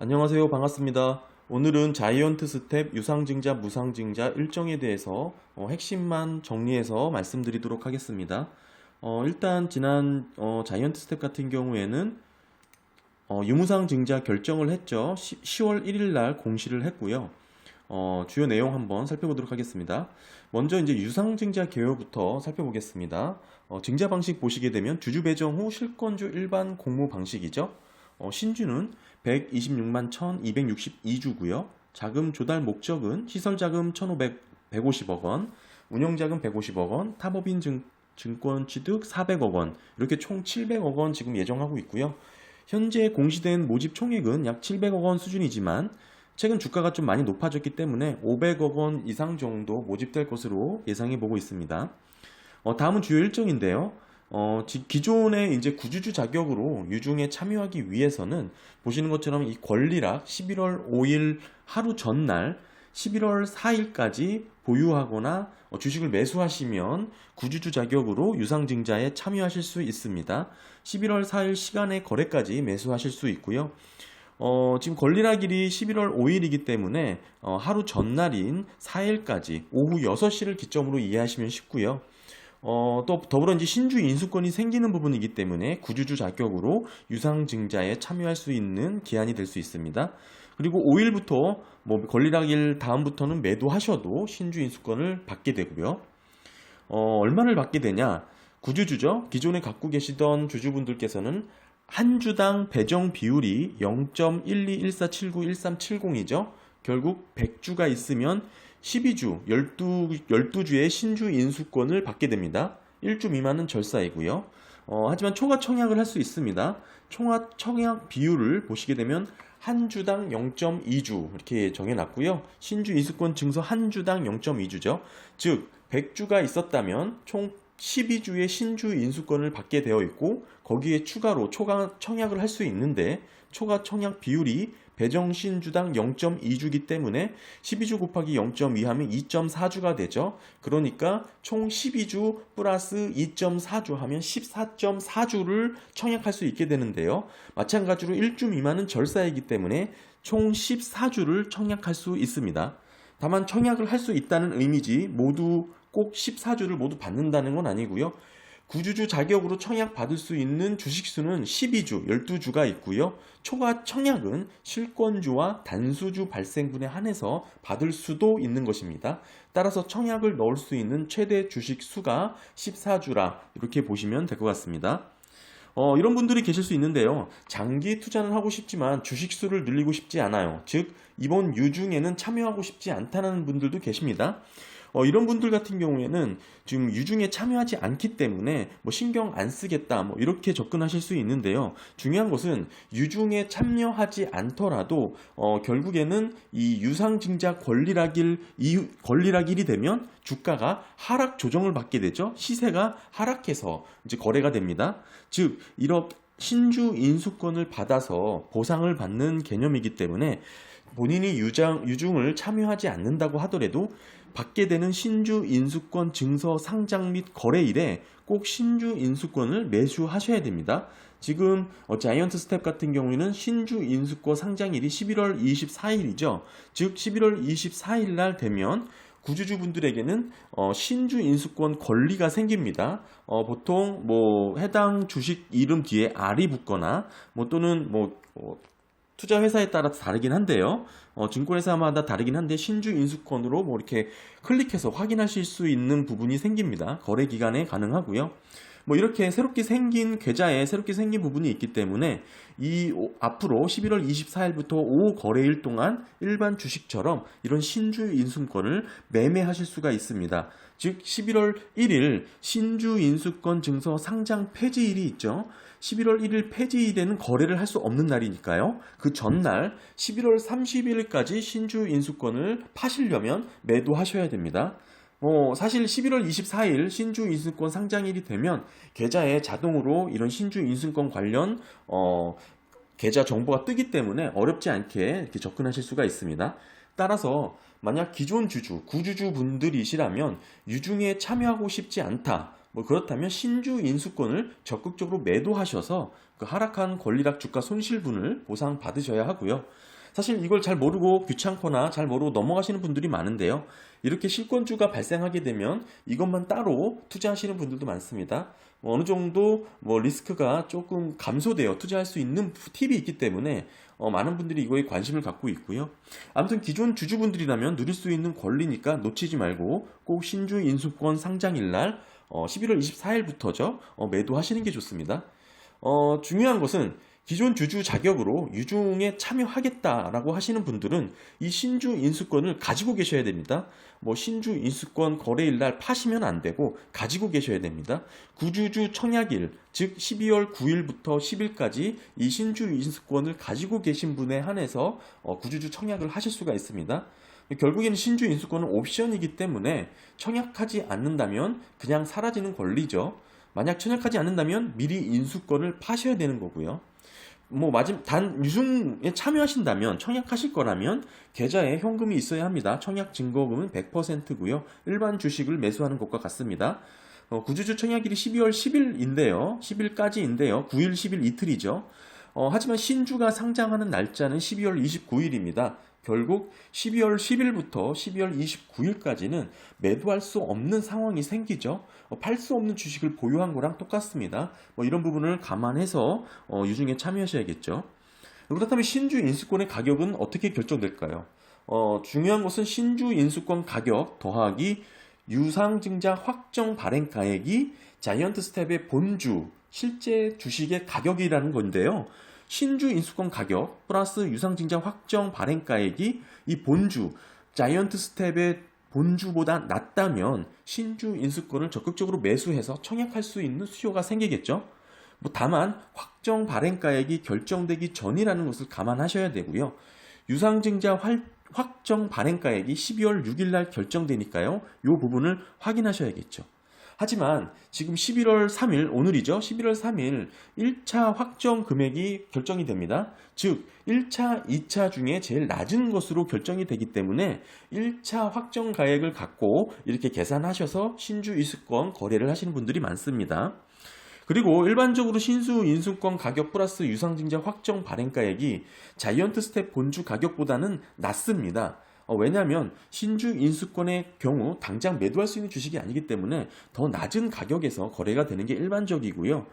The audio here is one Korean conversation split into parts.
안녕하세요. 반갑습니다. 오늘은 자이언트 스텝 유상증자, 무상증자 일정에 대해서 핵심만 정리해서 말씀드리도록 하겠습니다. 일단 지난 자이언트 스텝 같은 경우에는 유무상증자 결정을 했죠. 10월 1일 날 공시를 했고요. 주요 내용 한번 살펴보도록 하겠습니다. 먼저 이제 유상증자 개요부터 살펴보겠습니다. 증자 방식 보시게 되면 주주 배정 후 실권주 일반 공모 방식이죠. 신주는 126만 1262주고요. 자금 조달 목적은 시설자금 150억 원, 운영자금 150억 원, 타법인 증권 취득 400억 원, 이렇게 총 700억 원 지금 예정하고 있고요. 현재 공시된 모집 총액은 약 700억 원 수준이지만 최근 주가가 좀 많이 높아졌기 때문에 500억 원 이상 정도 모집될 것으로 예상해 보고 있습니다. 다음은 주요 일정인데요. 기존의 이제 구주주 자격으로 유중에 참여하기 위해서는 보시는 것처럼 이 권리락 11월 5일 하루 전날 11월 4일까지 보유하거나 주식을 매수하시면 구주주 자격으로 유상증자에 참여하실 수 있습니다. 11월 4일 시간의 거래까지 매수하실 수 있고요. 지금 권리락일이 11월 5일이기 때문에 하루 전날인 4일까지 오후 6시를 기점으로 이해하시면 쉽고요. 또 더불어 이제 신주 인수권이 생기는 부분이기 때문에 구주주 자격으로 유상증자에 참여할 수 있는 기한이 될 수 있습니다. 그리고 5일부터 권리락일 다음부터는 매도하셔도 신주 인수권을 받게 되고요. 얼마를 받게 되냐? 구주주죠. 기존에 갖고 계시던 주주분들께서는 한 주당 배정 비율이 0.1214791370이죠. 결국 100주가 있으면 12주, 12주의 신주 인수권을 받게 됩니다. 1주 미만은 절사이고요. 하지만 초과 청약을 할 수 있습니다. 초과 청약 비율을 보시게 되면 한 주당 0.2주 이렇게 정해놨고요. 신주 인수권 증서 한 주당 0.2주죠. 즉 100주가 있었다면 총 12주의 신주 인수권을 받게 되어 있고 거기에 추가로 초과 청약을 할 수 있는데 초과 청약 비율이 배정 신주당 0.2주기 때문에 12주 곱하기 0.2 하면 2.4주가 되죠. 그러니까 총 12주 플러스 2.4주 하면 14.4주를 청약할 수 있게 되는데요. 마찬가지로 1주 미만은 절사이기 때문에 총 14주를 청약할 수 있습니다. 다만 청약을 할 수 있다는 의미지 모두 꼭 14주를 모두 받는다는 건 아니고요. 구주주 자격으로 청약받을 수 있는 주식수는 12주, 12주가 있고요. 초과 청약은 실권주와 단수주 발생분에 한해서 받을 수도 있는 것입니다. 따라서 청약을 넣을 수 있는 최대 주식수가 14주라 이렇게 보시면 될 것 같습니다. 이런 분들이 계실 수 있는데요. 장기 투자는 하고 싶지만 주식수를 늘리고 싶지 않아요. 즉 이번 유중에는 참여하고 싶지 않다는 분들도 계십니다. 이런 분들 같은 경우에는 지금 유중에 참여하지 않기 때문에 신경 안 쓰겠다 이렇게 접근하실 수 있는데요. 중요한 것은 유중에 참여하지 않더라도 결국에는 이 유상증자 권리락일이 되면 주가가 하락 조정을 받게 되죠. 시세가 하락해서 이제 거래가 됩니다. 즉 이렇게 신주 인수권을 받아서 보상을 받는 개념이기 때문에 본인이 유중을 참여하지 않는다고 하더라도 받게 되는 신주 인수권 증서 상장 및 거래일에 꼭 신주 인수권을 매수하셔야 됩니다. 지금 자이언트 스텝 같은 경우에는 신주 인수권 상장일이 11월 24일이죠. 즉 11월 24일 날 되면 구주주분들에게는 신주 인수권 권리가 생깁니다. 보통 해당 주식 이름 뒤에 R이 붙거나 또는 투자 회사에 따라 다르긴 한데요. 증권회사마다 다르긴 한데 신주 인수권으로 이렇게 클릭해서 확인하실 수 있는 부분이 생깁니다. 거래 기간에 가능하고요. 이렇게 새롭게 생긴 계좌에 새롭게 생긴 부분이 있기 때문에 앞으로 11월 24일부터 5 거래일 동안 일반 주식처럼 이런 신주 인수권을 매매하실 수가 있습니다. 즉 11월 1일 신주 인수권 증서 상장 폐지일이 있죠. 11월 1일 폐지일에는 거래를 할 수 없는 날이니까요. 그 전날 11월 30일까지 신주 인수권을 파시려면 매도하셔야 됩니다. 사실 11월 24일 신주 인수권 상장일이 되면 계좌에 자동으로 이런 신주 인수권 관련 계좌 정보가 뜨기 때문에 어렵지 않게 이렇게 접근하실 수가 있습니다. 따라서 만약 기존 구주주 분들이시라면 유중에 참여하고 싶지 않다. 그렇다면 신주 인수권을 적극적으로 매도하셔서 그 하락한 권리락 주가 손실분을 보상받으셔야 하고요. 사실 이걸 잘 모르고 귀찮거나 잘 모르고 넘어가시는 분들이 많은데요. 이렇게 실권주가 발생하게 되면 이것만 따로 투자하시는 분들도 많습니다. 어느 정도 리스크가 조금 감소되어 투자할 수 있는 팁이 있기 때문에 많은 분들이 이거에 관심을 갖고 있고요. 아무튼 기존 주주분들이라면 누릴 수 있는 권리니까 놓치지 말고 꼭 신주 인수권 상장일 날 11월 24일부터죠. 매도하시는 게 좋습니다. 중요한 것은 기존 주주 자격으로 유중에 참여하겠다라고 하시는 분들은 이 신주 인수권을 가지고 계셔야 됩니다. 신주 인수권 거래일 날 파시면 안 되고 가지고 계셔야 됩니다. 구주주 청약일, 즉 12월 9일부터 10일까지 이 신주 인수권을 가지고 계신 분에 한해서 구주주 청약을 하실 수가 있습니다. 결국에는 신주 인수권은 옵션이기 때문에 청약하지 않는다면 그냥 사라지는 권리죠. 만약 청약하지 않는다면 미리 인수권을 파셔야 되는 거고요. 단 유증에 참여하신다면 청약하실 거라면 계좌에 현금이 있어야 합니다. 청약 증거금은 100%고요. 일반 주식을 매수하는 것과 같습니다. 구주주 청약일이 12월 10일인데요. 10일까지인데요. 9일, 10일 이틀이죠. 하지만 신주가 상장하는 날짜는 12월 29일입니다. 결국 12월 10일부터 12월 29일까지는 매도할 수 없는 상황이 생기죠. 팔 수 없는 주식을 보유한 거랑 똑같습니다. 이런 부분을 감안해서 유증에 참여하셔야겠죠. 그렇다면 신주 인수권의 가격은 어떻게 결정될까요? 중요한 것은 신주 인수권 가격 더하기 유상증자 확정 발행가액이 자이언트 스텝의 본주 실제 주식의 가격이라는 건데요. 신주 인수권 가격 플러스 유상증자 확정 발행가액이 이 본주 자이언트 스텝의 본주보다 낮다면 신주 인수권을 적극적으로 매수해서 청약할 수 있는 수요가 생기겠죠. 다만 확정 발행가액이 결정되기 전이라는 것을 감안하셔야 되고요. 유상증자 확정 발행가액이 12월 6일 날 결정되니까요. 이 부분을 확인하셔야겠죠. 하지만 지금 11월 3일, 오늘이죠. 11월 3일 1차 확정 금액이 결정이 됩니다. 즉 1차, 2차 중에 제일 낮은 것으로 결정이 되기 때문에 1차 확정 가액을 갖고 이렇게 계산하셔서 신주 인수권 거래를 하시는 분들이 많습니다. 그리고 일반적으로 신주 인수권 가격 플러스 유상증자 확정 발행가액이 자이언트 스텝 본주 가격보다는 낮습니다. 왜냐하면 신주 인수권의 경우 당장 매도할 수 있는 주식이 아니기 때문에 더 낮은 가격에서 거래가 되는 게 일반적이고요.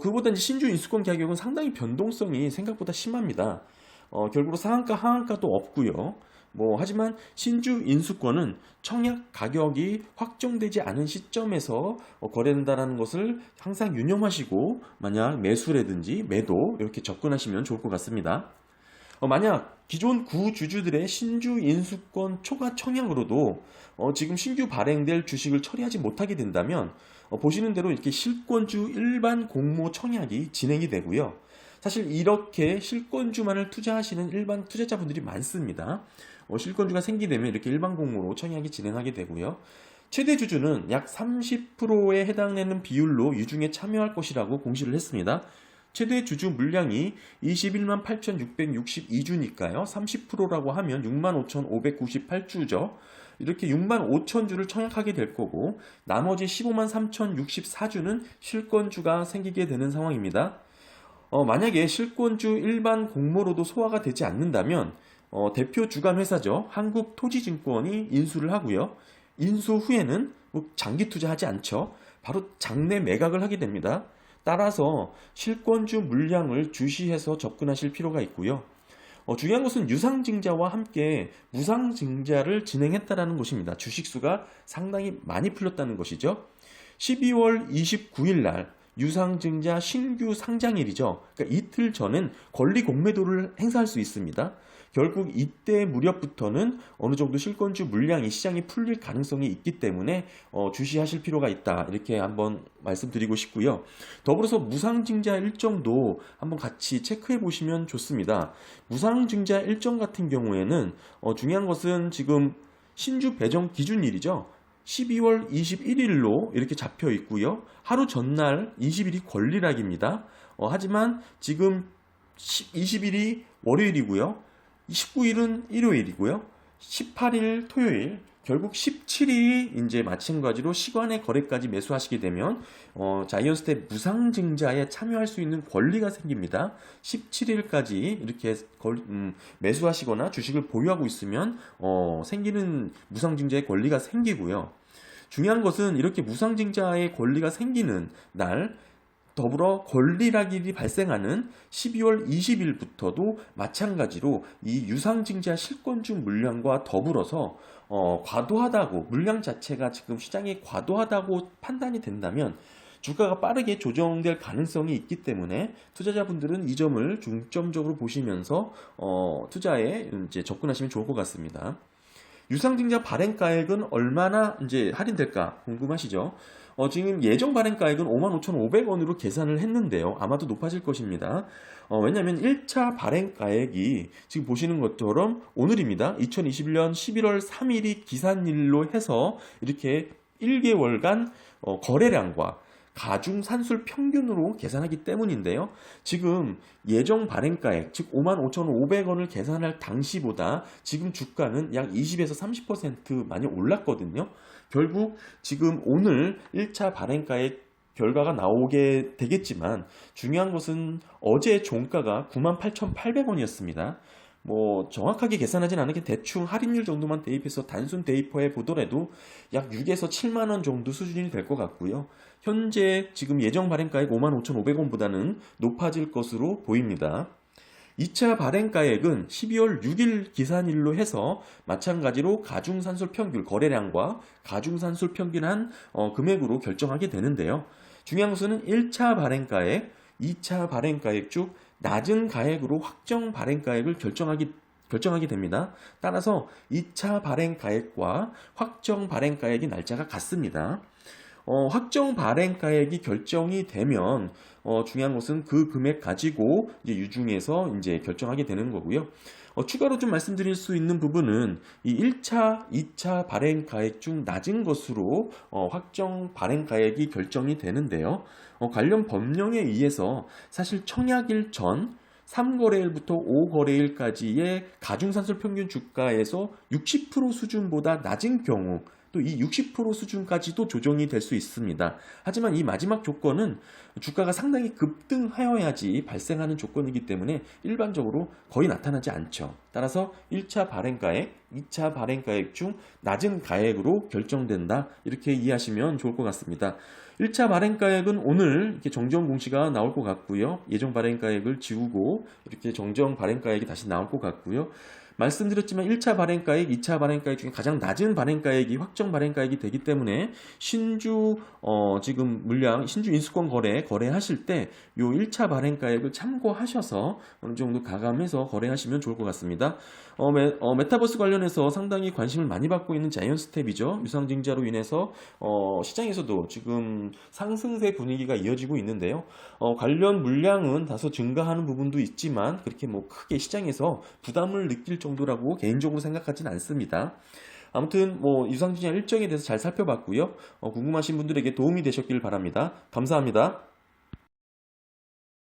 그보다 신주 인수권 가격은 상당히 변동성이 생각보다 심합니다. 결국으로 상한가, 하한가도 없고요. 하지만 신주 인수권은 청약 가격이 확정되지 않은 시점에서 거래된다는 것을 항상 유념하시고 만약 매수라든지 매도 이렇게 접근하시면 좋을 것 같습니다. 만약 기존 구주주들의 신주 인수권 초과 청약으로도 지금 신규 발행될 주식을 처리하지 못하게 된다면 보시는 대로 이렇게 실권주 일반 공모 청약이 진행이 되고요. 사실 이렇게 실권주만을 투자하시는 일반 투자자분들이 많습니다. 실권주가 생기되면 이렇게 일반 공모로 청약이 진행하게 되고요. 최대 주주는 약 30%에 해당되는 비율로 유증에 참여할 것이라고 공시를 했습니다. 최대 주주 물량이 21만 8,662주니까요. 30%라고 하면 65,598주죠. 이렇게 6만 5천주를 청약하게 될 거고 나머지 15만 3,064주는 실권주가 생기게 되는 상황입니다. 만약에 실권주 일반 공모로도 소화가 되지 않는다면 대표 주관 회사죠. 한국토지증권이 인수를 하고요. 인수 후에는 장기 투자하지 않죠. 바로 장내 매각을 하게 됩니다. 따라서 실권주 물량을 주시해서 접근하실 필요가 있고요. 중요한 것은 유상증자와 함께 무상증자를 진행했다는 것입니다. 주식수가 상당히 많이 풀렸다는 것이죠. 12월 29일 날 유상증자 신규 상장일이죠. 그러니까 이틀 전엔 권리 공매도를 행사할 수 있습니다. 결국 이때 무렵부터는 어느 정도 실권주 물량이 시장이 풀릴 가능성이 있기 때문에 주시하실 필요가 있다. 이렇게 한번 말씀드리고 싶고요. 더불어서 무상증자 일정도 한번 같이 체크해 보시면 좋습니다. 무상증자 일정 같은 경우에는 중요한 것은 지금 신주 배정 기준일이죠. 12월 21일로 이렇게 잡혀 있고요. 하루 전날 20일이 권리락입니다. 하지만 지금 20일이 월요일이고요. 19일은 일요일이고요. 18일 토요일, 결국 17일이 이제 마찬가지로 시간의 거래까지 매수하시게 되면 자이언스텝 무상증자에 참여할 수 있는 권리가 생깁니다. 17일까지 이렇게 매수하시거나 주식을 보유하고 있으면 생기는 무상증자의 권리가 생기고요. 중요한 것은 이렇게 무상증자의 권리가 생기는 날 더불어 권리락일이 발생하는 12월 20일부터도 마찬가지로 이 유상증자 실권주 물량과 더불어서 과도하다고 물량 자체가 지금 시장이 과도하다고 판단이 된다면 주가가 빠르게 조정될 가능성이 있기 때문에 투자자분들은 이 점을 중점적으로 보시면서 투자에 이제 접근하시면 좋을 것 같습니다. 유상증자 발행가액은 얼마나 이제 할인될까 궁금하시죠? 지금 예정 발행가액은 55,500원으로 계산을 했는데요. 아마도 높아질 것입니다. 왜냐하면 1차 발행가액이 지금 보시는 것처럼 오늘입니다. 2021년 11월 3일이 기산일로 해서 이렇게 1개월간 거래량과 가중 산술 평균으로 계산하기 때문인데요. 지금 예정 발행가액, 즉 55,500원을 계산할 당시보다 지금 주가는 약 20에서 30% 많이 올랐거든요. 결국 지금 오늘 1차 발행가액 결과가 나오게 되겠지만 중요한 것은 어제 종가가 98,800원이었습니다. 뭐 정확하게 계산하진 않게 대충 할인율 정도만 대입해서 단순 대입해 보더라도 약 6에서 7만 원 정도 수준이 될 것 같고요. 현재 지금 예정 발행가액 55,500원보다는 높아질 것으로 보입니다. 2차 발행가액은 12월 6일 기산일로 해서 마찬가지로 가중산술 평균 거래량과 가중산술 평균한 금액으로 결정하게 되는데요. 중요한 것은 1차 발행가액, 2차 발행가액 중 낮은 가액으로 확정 발행가액을 결정하게 됩니다. 따라서 2차 발행가액과 확정 발행가액의 날짜가 같습니다. 확정 발행가액이 결정이 되면 중요한 것은 그 금액 가지고 이제 유중해서 이제 결정하게 되는 거고요. 추가로 좀 말씀드릴 수 있는 부분은 이 1차, 2차 발행가액 중 낮은 것으로 확정 발행가액이 결정이 되는데요. 관련 법령에 의해서 사실 청약일 전 3거래일부터 5거래일까지의 가중산술 평균 주가에서 60% 수준보다 낮은 경우 또 이 60% 수준까지도 조정이 될 수 있습니다. 하지만 이 마지막 조건은 주가가 상당히 급등하여야지 발생하는 조건이기 때문에 일반적으로 거의 나타나지 않죠. 따라서 1차 발행가액, 2차 발행가액 중 낮은 가액으로 결정된다. 이렇게 이해하시면 좋을 것 같습니다. 1차 발행가액은 오늘 이렇게 정정 공시가 나올 것 같고요. 예정 발행가액을 지우고 이렇게 정정 발행가액이 다시 나올 것 같고요. 말씀드렸지만 1차 발행가액, 2차 발행가액 중에 가장 낮은 발행가액이 확정 발행가액이 되기 때문에 신주 지금 물량, 신주 인수권 거래하실 때 요 1차 발행가액을 참고하셔서 어느 정도 가감해서 거래하시면 좋을 것 같습니다. 메타버스 관련해서 상당히 관심을 많이 받고 있는 자이언스텝이죠. 유상증자로 인해서 시장에서도 지금 상승세 분위기가 이어지고 있는데요. 관련 물량은 다소 증가하는 부분도 있지만 그렇게 뭐 크게 시장에서 부담을 느낄 정도라고 개인적으로 생각하진 않습니다. 아무튼 뭐 유상증자 일정에 대해서 잘 살펴봤고요. 궁금하신 분들에게 도움이 되셨길 바랍니다. 감사합니다.